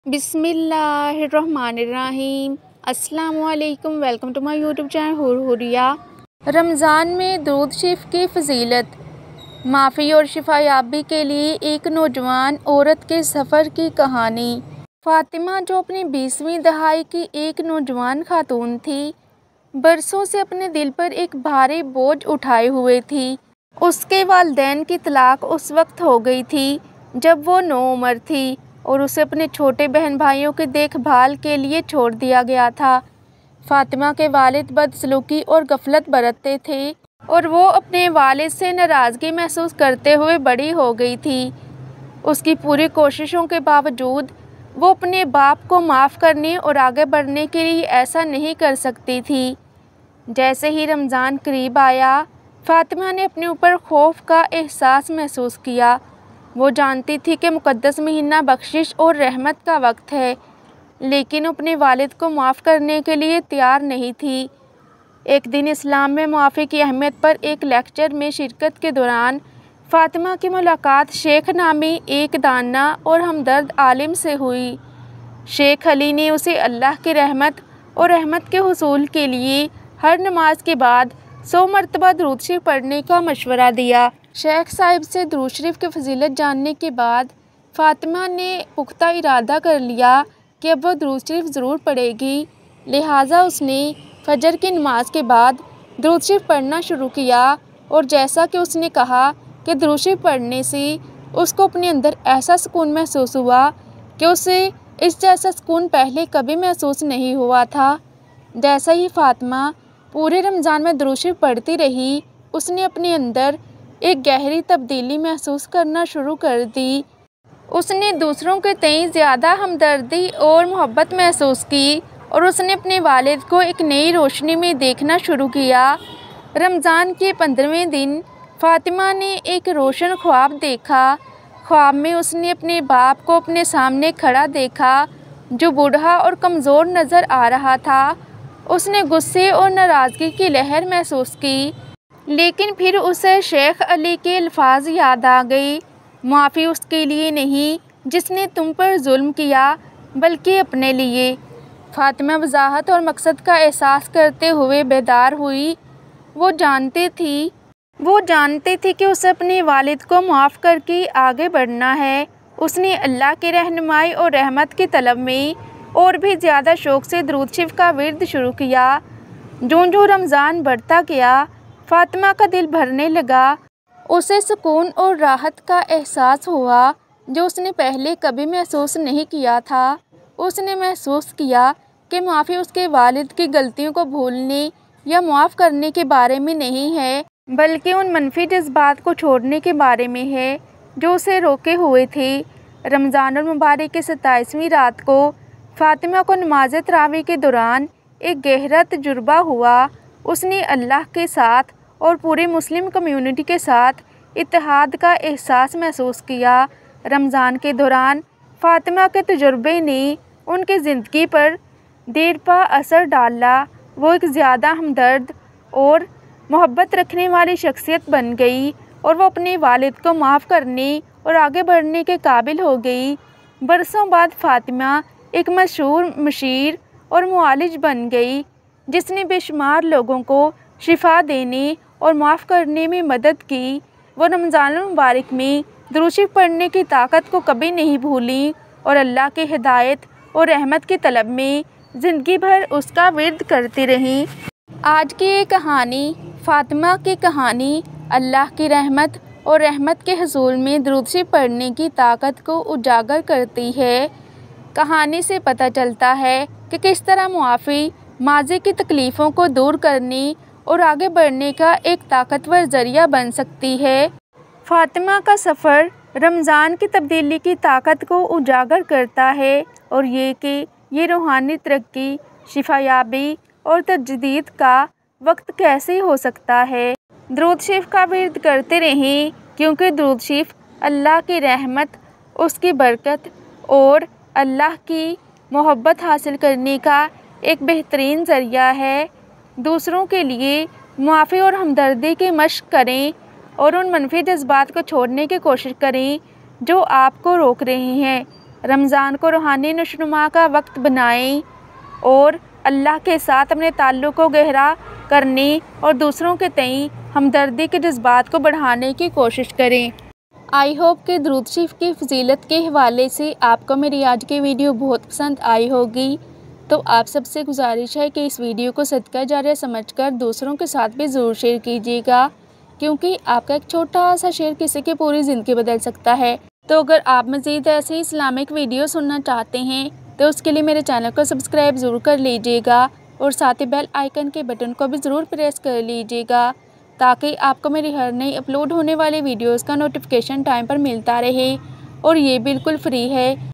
बिस्मिल्लाहिर्रहमानिर्रहीम। अस्सलामुअलैकुम। Welcome to my YouTube channel Huriya. Ramzan में दुरूद शरीफ की फ़जीलत। माफ़ी और शिफायाबी के लिए एक नौजवान औरत के सफ़र की कहानी। फ़ातिमा, जो अपनी 20वीं दहाई की एक नौजवान खातून थी, बरसों से अपने दिल पर एक भारी बोझ उठाए हुए थी। उसके वालिदैन की तलाक उस वक्त हो गई थी जब वो 9 उम्र थी और उसे अपने छोटे बहन भाइयों की देखभाल के लिए छोड़ दिया गया था। फ़ातिमा के वालिद बदसलूकी और गफलत बरतते थे और वो अपने वालिद से नाराज़गी महसूस करते हुए बड़ी हो गई थी। उसकी पूरी कोशिशों के बावजूद वो अपने बाप को माफ़ करने और आगे बढ़ने के लिए ऐसा नहीं कर सकती थी। जैसे ही रमज़ान करीब आया, फ़ातिमा ने अपने ऊपर खौफ का एहसास महसूस किया। वो जानती थी कि मुक़द्दस महीना बख्शिश और रहमत का वक्त है, लेकिन अपने वालिद को माफ़ करने के लिए तैयार नहीं थी। एक दिन इस्लाम में मुआफ़ी की अहमियत पर एक लेक्चर में शिरकत के दौरान फ़ातिमा की मुलाकात शेख नामी एक दाना और हमदर्द आलिम से हुई। शेख अली ने उसे अल्लाह की रहमत और रहमत के हुसूल के लिए हर नमाज के बाद 100 मरतबा दुरूद शरीफ पढ़ने का मशवरा दिया। शेख साहिब से दुरूद शरीफ की फ़जीलत जानने के बाद फ़ातिमा ने पुख्ता इरादा कर लिया कि अब वह दुरूद शरीफ ज़रूर पढ़ेगी। लिहाजा उसने फजर की नमाज के बाद दुरूद शरीफ पढ़ना शुरू किया और जैसा कि उसने कहा कि दुरूद शरीफ पढ़ने से उसको अपने अंदर ऐसा सुकून महसूस हुआ कि उसे इस जैसा सुकून पहले कभी महसूस नहीं हुआ था। जैसा ही फ़ातिमा पूरे रमज़ान में दुरूद शरीफ पढ़ती रही, उसने अपने अंदर एक गहरी तब्दीली महसूस करना शुरू कर दी। उसने दूसरों के तई ज़्यादा हमदर्दी और मोहब्बत महसूस की और उसने अपने वालिद को एक नई रोशनी में देखना शुरू किया। रमज़ान के 15वें दिन फ़ातिमा ने एक रोशन ख्वाब देखा। ख्वाब में उसने अपने बाप को अपने सामने खड़ा देखा, जो बूढ़ा और कमज़ोर नज़र आ रहा था। उसने गुस्से और नाराज़गी की लहर महसूस की, लेकिन फिर उसे शेख अली के अल्फाज याद आ गए, माफ़ी उसके लिए नहीं जिसने तुम पर जुल्म किया, बल्कि अपने लिए। फ़ातिमा वजाहत और मकसद का एहसास करते हुए बेदार हुई। वो जानती थी कि उसे अपने वालिद को माफ़ करके आगे बढ़ना है। उसने अल्लाह की रहनुमाई और रहमत की तलब में और भी ज़्यादा शौक़ से दुरूद शरीफ का विर्द शुरू किया। जो रमज़ान बढ़ता गया, फ़ातिमा का दिल भरने लगा। उसे सुकून और राहत का एहसास हुआ जो उसने पहले कभी महसूस नहीं किया था। उसने महसूस किया कि माफ़ी उसके वालिद की गलतियों को भूलने या माफ़ करने के बारे में नहीं है, बल्कि उन मनफी जज्बात को छोड़ने के बारे में है जो उसे रोके हुए थे। रमज़ानुल मुबारक की 27वीं रात को फ़ातिमा को नमाज तरावी के दौरान एक गहरा तजुर्बा हुआ। उसने अल्लाह के साथ और पूरी मुस्लिम कम्युनिटी के साथ इत्तेहाद का एहसास महसूस किया। रमज़ान के दौरान फ़ातिमा के तजुर्बे ने उनकी ज़िंदगी पर देरपा असर डाला। वो एक ज़्यादा हमदर्द और मोहब्बत रखने वाली शख्सियत बन गई और वो अपने वालिद को माफ़ करने और आगे बढ़ने के काबिल हो गई। बरसों बाद फ़ातिमा एक मशहूर मशीर और मुआलिज बन गई, जिसने बेशुमार लोगों को शिफा देने और माफ़ करने में मदद की। वो रमज़ानुल मुबारक में दुरूद शरीफ पढ़ने की ताकत को कभी नहीं भूली और अल्लाह की हिदायत और रहमत की तलब में ज़िंदगी भर उसका विर्द करती रहीं। आज की ये कहानी फ़ातिमा की कहानी अल्लाह की रहमत और रहमत के हुसूल में दुरूद शरीफ पढ़ने की ताकत को उजागर करती है। कहानी से पता चलता है कि किस तरह मुआफ़ी माज़ी की तकलीफ़ों को दूर करने और आगे बढ़ने का एक ताकतवर ज़रिया बन सकती है। फ़ातिमा का सफ़र रमज़ान की तब्दीली की ताकत को उजागर करता है और ये कि ये रूहानी तरक्की, शिफायाबी और तजदीद का वक्त कैसे हो सकता है। दुरूद शरीफ का विर्द करते रहें, क्योंकि दुरूद शरीफ अल्लाह की रहमत, उसकी बरकत और अल्लाह की मोहब्बत हासिल करने का एक बेहतरीन ज़रिया है। दूसरों के लिए मुआफ़ी और हमदर्दी की मशक़ करें और उन मनफी जज्बात को छोड़ने की कोशिश करें जो आपको रोक रहे हैं। रमज़ान को रूहानी नशोनुमा का वक्त बनाएं और अल्लाह के साथ अपने ताल्लुक़ को गहरा करने और दूसरों के तई हमदर्दी के जज्बात को बढ़ाने की कोशिश करें। आई होप कि दुरूद शरीफ की फ़जीलत के हवाले से आपको मेरी आज की वीडियो बहुत पसंद आई होगी। तो आप सबसे गुजारिश है कि इस वीडियो को सदका जारिया समझकर दूसरों के साथ भी ज़रूर शेयर कीजिएगा, क्योंकि आपका एक छोटा सा शेयर किसी की पूरी ज़िंदगी बदल सकता है। तो अगर आप मज़ीद ऐसे ही इस्लामिक वीडियो सुनना चाहते हैं तो उसके लिए मेरे चैनल को सब्सक्राइब ज़रूर कर लीजिएगा और साथ ही बेल आइकन के बटन को भी ज़रूर प्रेस कर लीजिएगा, ताकि आपको मेरी हर नई अपलोड होने वाली वीडियोस का नोटिफिकेशन टाइम पर मिलता रहे। और ये बिल्कुल फ्री है।